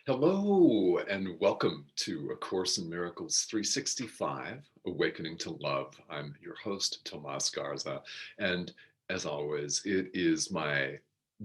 Hello and welcome to A Course in Miracles 365, Awakening to Love. I'm your host, Tomas Garza, and as always, it is my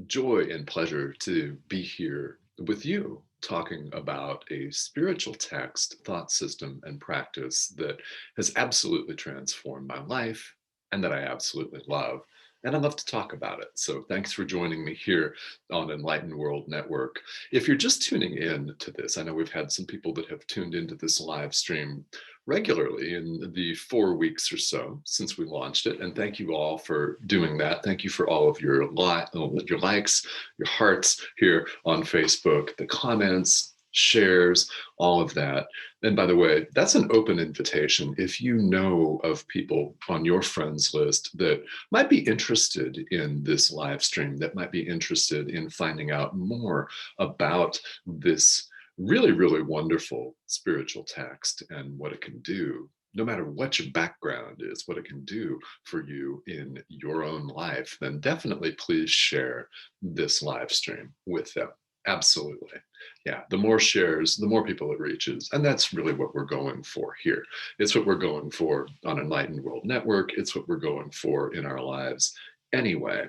joy and pleasure to be here with you talking about a spiritual text, thought system, and practice that has absolutely transformed my life and that I absolutely love. And I'd love to talk about it. So thanks for joining me here on Enlightened World Network. If you're just tuning in to this, I know we've had some people that have tuned into this live stream regularly in the 4 weeks or so since we launched it. And thank you all for doing that. Thank you for all of your likes, your hearts here on Facebook, the comments, shares, all of that. And by the way, that's an open invitation. If you know of people on your friends list that might be interested in this live stream, that might be interested in finding out more about this really, really wonderful spiritual text and what it can do, no matter what your background is, what it can do for you in your own life, then definitely please share this live stream with them. Absolutely. Yeah, the more shares, the more people it reaches. And that's really what we're going for here. It's what we're going for on Enlightened World Network. It's what we're going for in our lives anyway,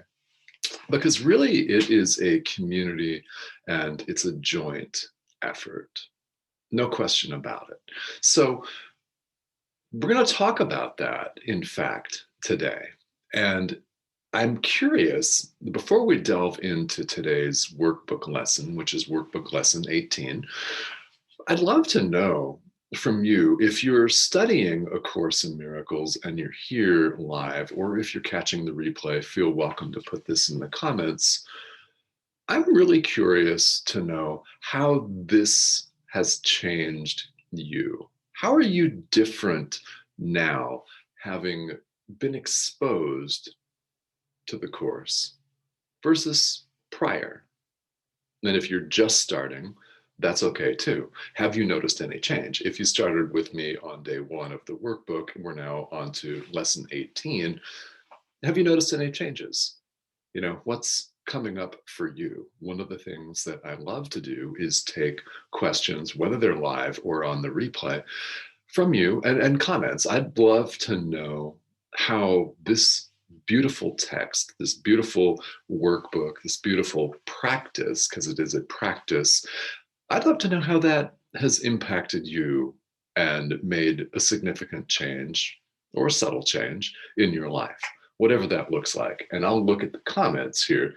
because really it is a community and it's a joint effort. No question about it. So we're going to talk about that, in fact, today. And I'm curious, before we delve into today's workbook lesson, which is workbook lesson 18, I'd love to know from you if you're studying A Course in Miracles and you're here live, or if you're catching the replay, feel welcome to put this in the comments. I'm really curious to know how this has changed you. How are you different now, having been exposed to the Course versus prior? And if you're just starting, that's okay too. Have you noticed any change? If you started with me on day one of the workbook, and we're now on to lesson 18, have you noticed any changes? What's coming up for you? One of the things that I love to do is take questions, whether they're live or on the replay, from you and comments. I'd love to know how this beautiful text, this beautiful workbook, this beautiful practice, because it is a practice, I'd love to know how that has impacted you and made a significant change or a subtle change in your life, whatever that looks like. And I'll look at the comments here.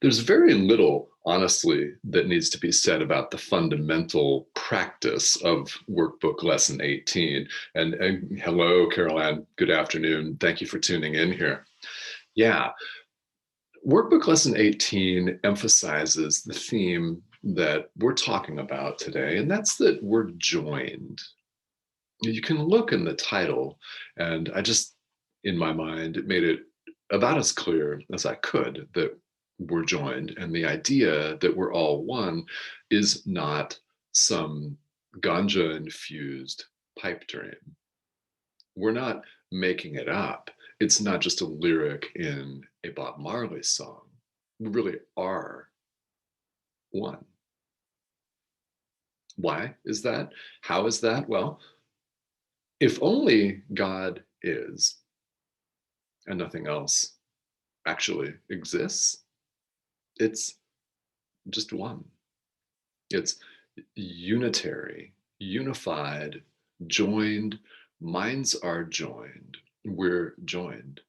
There's very little, honestly, that needs to be said about the fundamental practice of workbook lesson 18. And hello, Caroline. Good afternoon. Thank you for tuning in here. Yeah, workbook lesson 18 emphasizes the theme that we're talking about today, and that's that we're joined. You can look in the title, and I just, in my mind, it made it about as clear as I could that we're joined. And the idea that we're all one is not some ganja infused pipe dream. We're not making it up. It's not just a lyric in a Bob Marley song. We really are one. Why is that? How is that? Well, if only God is and nothing else actually exists, it's just one. It's unitary, unified, joined. Minds are joined. We're joined.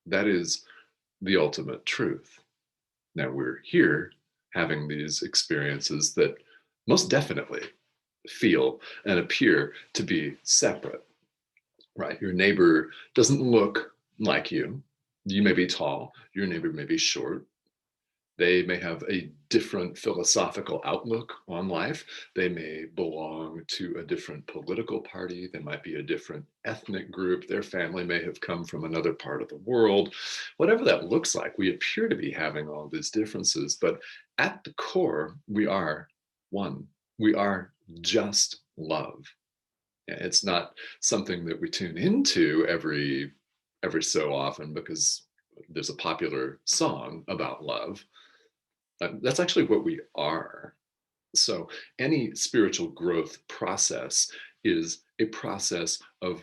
That is the ultimate truth. Now we're here having these experiences that most definitely feel and appear to be separate, right? Your neighbor doesn't look like you. You may be tall, your neighbor may be short. They may have a different philosophical outlook on life. They may belong to a different political party. They might be a different ethnic group. Their family may have come from another part of the world. Whatever that looks like, we appear to be having all these differences, but at the core, we are one. We are just love. It's not something that we tune into every so often because there's a popular song about love. That's actually what we are. So any spiritual growth process is a process of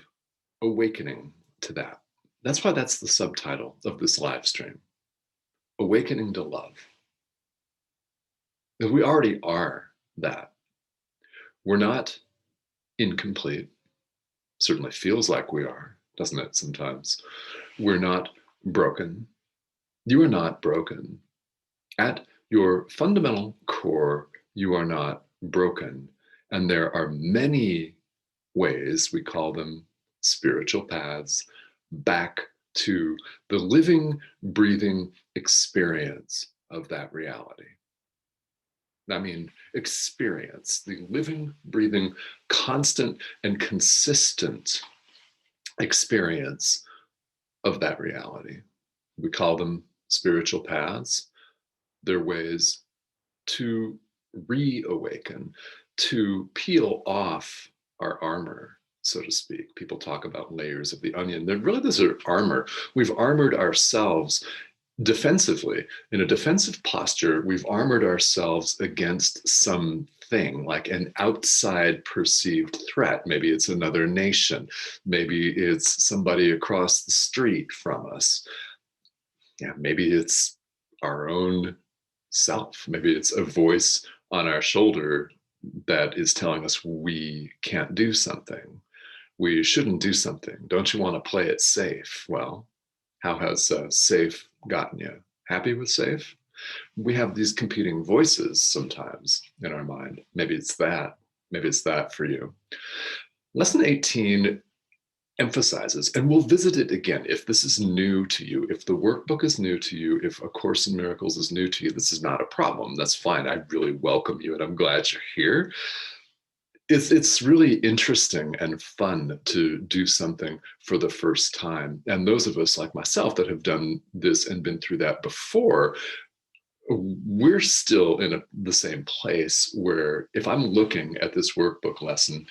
awakening to that. That's why that's the subtitle of this live stream, Awakening to Love. Because we already are that. We're not incomplete. Certainly feels like we are, doesn't it, sometimes? We're not broken. You are not broken. At your fundamental core, you are not broken. And there are many ways, we call them spiritual paths, back to the living, breathing experience of that reality. I mean, experience, the living, breathing, constant, and consistent experience of that reality. We call them spiritual paths. They're ways to reawaken, to peel off our armor, so to speak. People talk about layers of the onion. They're really, those are armor. We've armored ourselves defensively. In a defensive posture, we've armored ourselves against something like an outside perceived threat. Maybe it's another nation. Maybe it's somebody across the street from us. Yeah, maybe it's our own self. Maybe it's a voice on our shoulder that is telling us we can't do something. We shouldn't do something. Don't you want to play it safe? Well, how has safe gotten you? Happy with safe? We have these competing voices sometimes in our mind. Maybe it's that. Maybe it's that for you. Lesson 18 emphasizes, and we'll visit it again if this is new to you, if the workbook is new to you, if A Course in Miracles is new to you, this is not a problem. That's fine. I really welcome you and I'm glad you're here. It's really interesting and fun to do something for the first time. And those of us like myself that have done this and been through that before, we're still in the same place where if I'm looking at this workbook lesson,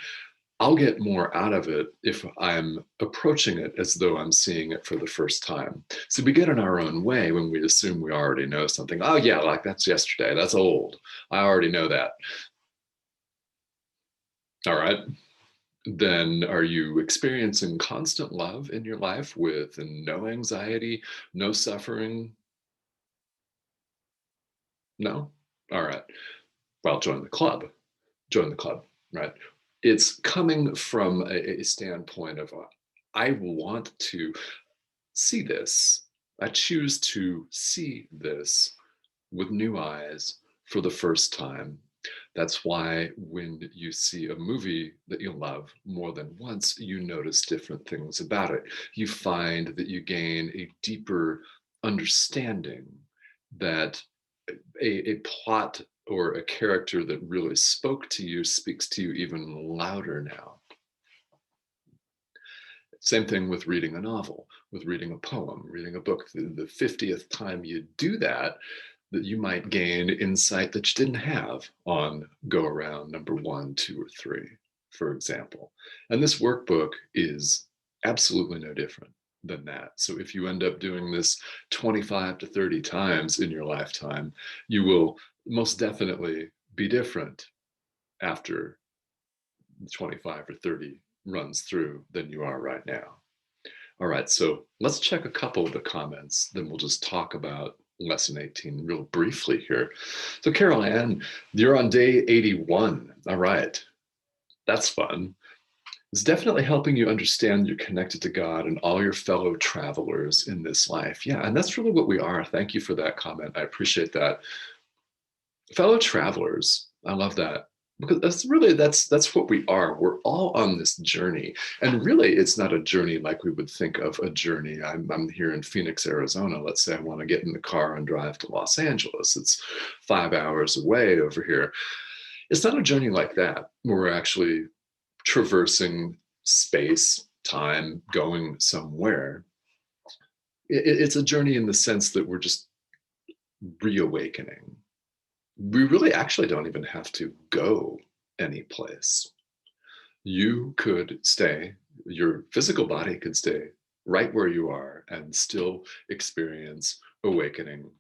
I'll get more out of it if I'm approaching it as though I'm seeing it for the first time. So we get in our own way when we assume we already know something. Oh yeah, like that's yesterday, that's old. I already know that. All right. Then are you experiencing constant love in your life with no anxiety, no suffering? No? All right. Well, join the club. Join the club, right? It's coming from a standpoint of, I want to see this. I choose to see this with new eyes for the first time. That's why when you see a movie that you love more than once, you notice different things about it. You find that you gain a deeper understanding, that a plot or a character that really spoke to you speaks to you even louder now. Same thing with reading a novel, with reading a poem, reading a book. The 50th time you do that, that you might gain insight that you didn't have on go around number 1, 2, or 3, for example. And this workbook is absolutely no different than that. So if you end up doing this 25 to 30 times in your lifetime, you will most definitely be different after 25 or 30 runs through than you are right now. All right, so let's check a couple of the comments, then we'll just talk about lesson 18 real briefly here. So Carol Ann, you're on day 81. All right, that's fun. It's definitely helping you understand you're connected to God and all your fellow travelers in this life. Yeah, and that's really what we are. Thank you for that comment. I appreciate that. Fellow travelers, I love that. Because that's what we are. We're all on this journey. And really, it's not a journey like we would think of a journey. I'm here in Phoenix, Arizona. Let's say I want to get in the car and drive to Los Angeles. It's 5 hours away over here. It's not a journey like that. We're actually traversing space, time, going somewhere. It's a journey in the sense that we're just reawakening. We really actually don't even have to go any place. You could stay, your physical body could stay right where you are and still experience awakening.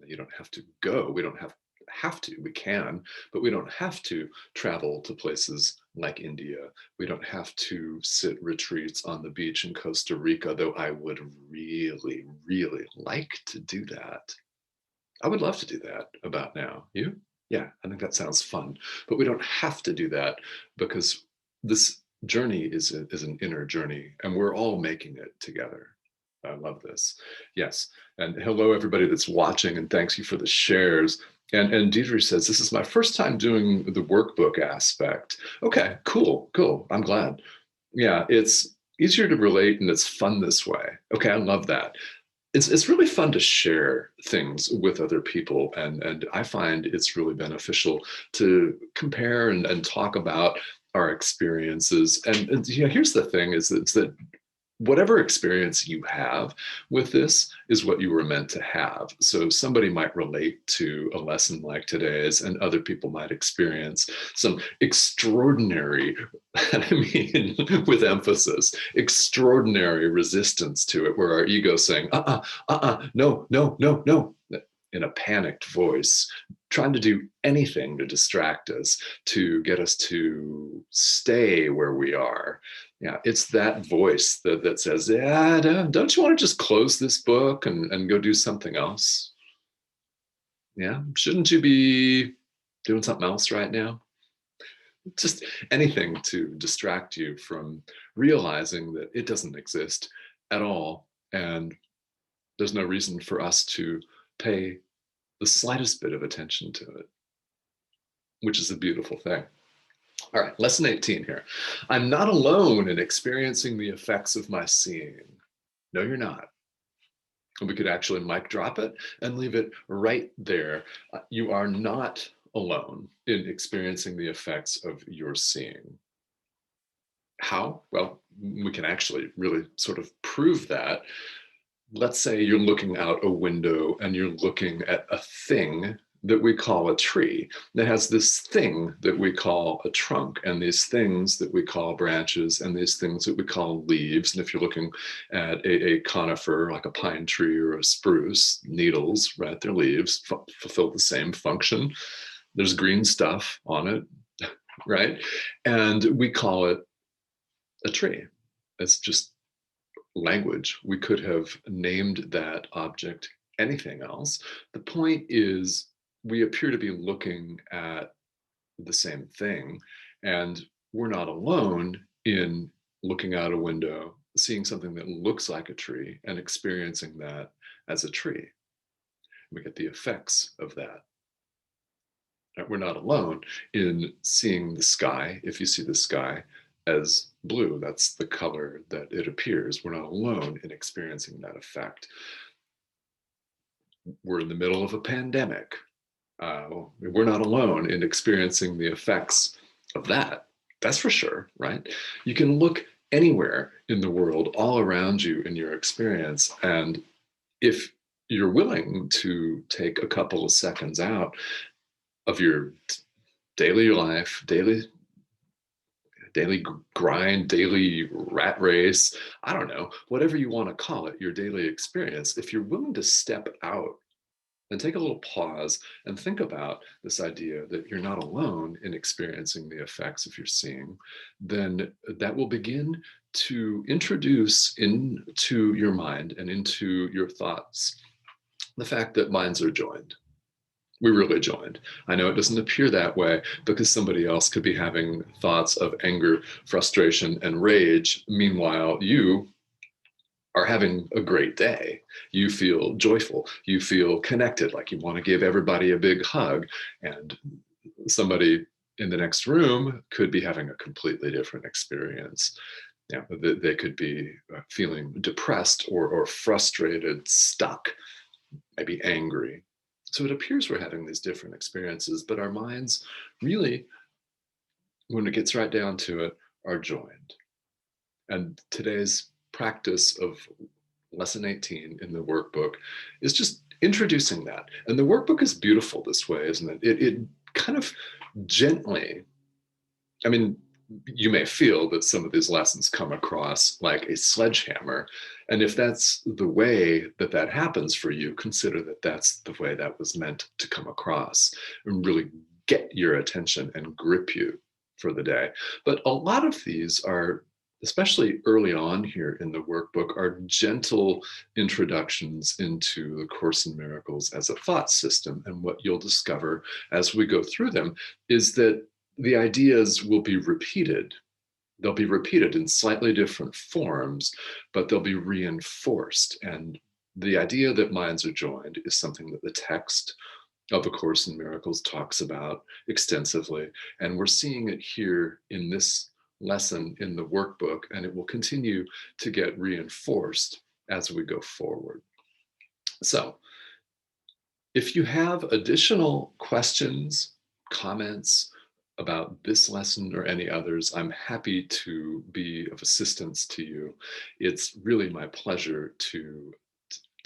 You don't have to go. We don't have have to. We can, but we don't have to travel to places like India. We don't have to sit retreats on the beach in Costa Rica, though I would really, really like to do that. I would love to do that about now. You? Yeah, I think that sounds fun. But we don't have to do that because this journey is an inner journey and we're all making it together. I love this. Yes. And hello, everybody that's watching, and thanks you for the shares. And Deidre says, this is my first time doing the workbook aspect. Okay, cool, cool. I'm glad. Yeah, it's easier to relate and it's fun this way. Okay, I love that. It's really fun to share things with other people, and I find it's really beneficial to compare and talk about our experiences. And yeah, here's the thing: is that whatever experience you have with this is what you were meant to have. So somebody might relate to a lesson like today's, and other people might experience some extraordinary, and I mean with emphasis, extraordinary resistance to it, where our ego saying, no, no, no, no, in a panicked voice, trying to do anything to distract us, to get us to stay where we are. Yeah, it's that voice that says, yeah, don't you want to just close this book and go do something else? Yeah, shouldn't you be doing something else right now? Just anything to distract you from realizing that it doesn't exist at all. And there's no reason for us to pay the slightest bit of attention to it, which is a beautiful thing. All right, lesson 18 here. I'm not alone in experiencing the effects of my seeing. No, you're not. We could actually mic drop it and leave it right there. You are not alone in experiencing the effects of your seeing. How? Well, we can actually really sort of prove that. Let's say you're looking out a window and you're looking at a thing that we call a tree that has this thing that we call a trunk, and these things that we call branches, and these things that we call leaves. And if you're looking at a conifer like a pine tree or a spruce, needles, right, their leaves fulfill the same function. There's green stuff on it, right? And we call it a tree. It's just language. We could have named that object anything else. The point is, we appear to be looking at the same thing, and we're not alone in looking out a window, seeing something that looks like a tree, and experiencing that as a tree. We get the effects of that. We're not alone in seeing the sky. If you see the sky as blue, that's the color that it appears. We're not alone in experiencing that effect. We're in the middle of a pandemic. We're not alone in experiencing the effects of that. That's for sure, right? You can look anywhere in the world, all around you in your experience. And if you're willing to take a couple of seconds out of your daily life, daily grind, daily rat race, I don't know, whatever you want to call it, your daily experience, if you're willing to step out and take a little pause and think about this idea that you're not alone in experiencing the effects of your seeing, then that will begin to introduce into your mind and into your thoughts the fact that minds are joined. We really joined. I know it doesn't appear that way because somebody else could be having thoughts of anger, frustration, and rage. Meanwhile, you are having a great day. You feel joyful. You feel connected, like you want to give everybody a big hug. And somebody in the next room could be having a completely different experience. Yeah, they could be feeling depressed or frustrated, stuck, maybe angry. So it appears we're having these different experiences, but our minds really, when it gets right down to it, are joined. And today's practice of lesson 18 in the workbook is just introducing that. And the workbook is beautiful this way, isn't it? It kind of gently, I mean, you may feel that some of these lessons come across like a sledgehammer. And if that's the way that that happens for you, consider that that's the way that was meant to come across and really get your attention and grip you for the day. But a lot of these are, especially early on here in the workbook, are gentle introductions into the Course in Miracles as a thought system. And what you'll discover as we go through them is that the ideas will be repeated. They'll be repeated in slightly different forms, but they'll be reinforced. And the idea that minds are joined is something that the text of A Course in Miracles talks about extensively. And we're seeing it here in this lesson in the workbook, and it will continue to get reinforced as we go forward. So if you have additional questions, comments about this lesson or any others, I'm happy to be of assistance to you. It's really my pleasure to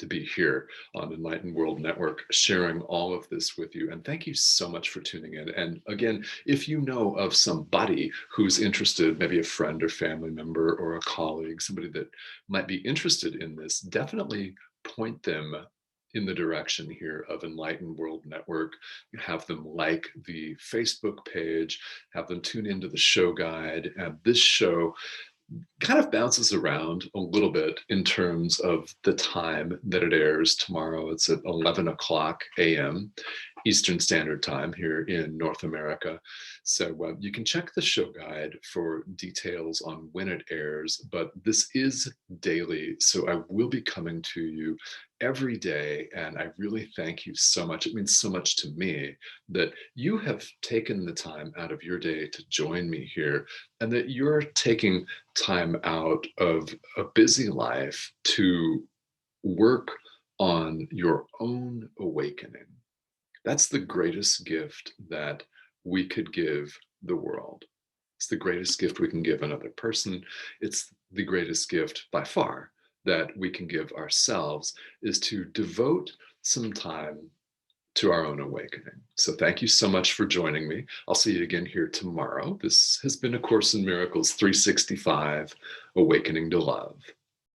be here on Enlightened World Network, sharing all of this with you. And thank you so much for tuning in. And again, if you know of somebody who's interested, maybe a friend or family member or a colleague, somebody that might be interested in this, definitely point them in the direction here of Enlightened World Network. Have them like the Facebook page, have them tune into the show guide. And this show kind of bounces around a little bit in terms of the time that it airs. Tomorrow it's at 11 o'clock a.m. Eastern Standard Time here in North America. So you can check the show guide for details on when it airs, but this is daily. So I will be coming to you every day. And I really thank you so much. It means so much to me that you have taken the time out of your day to join me here, and that you're taking time out of a busy life to work on your own awakening. That's the greatest gift that we could give the world. It's the greatest gift we can give another person. It's the greatest gift by far that we can give ourselves, is to devote some time to our own awakening. So thank you so much for joining me. I'll see you again here tomorrow. This has been A Course in Miracles 365, Awakening to Love.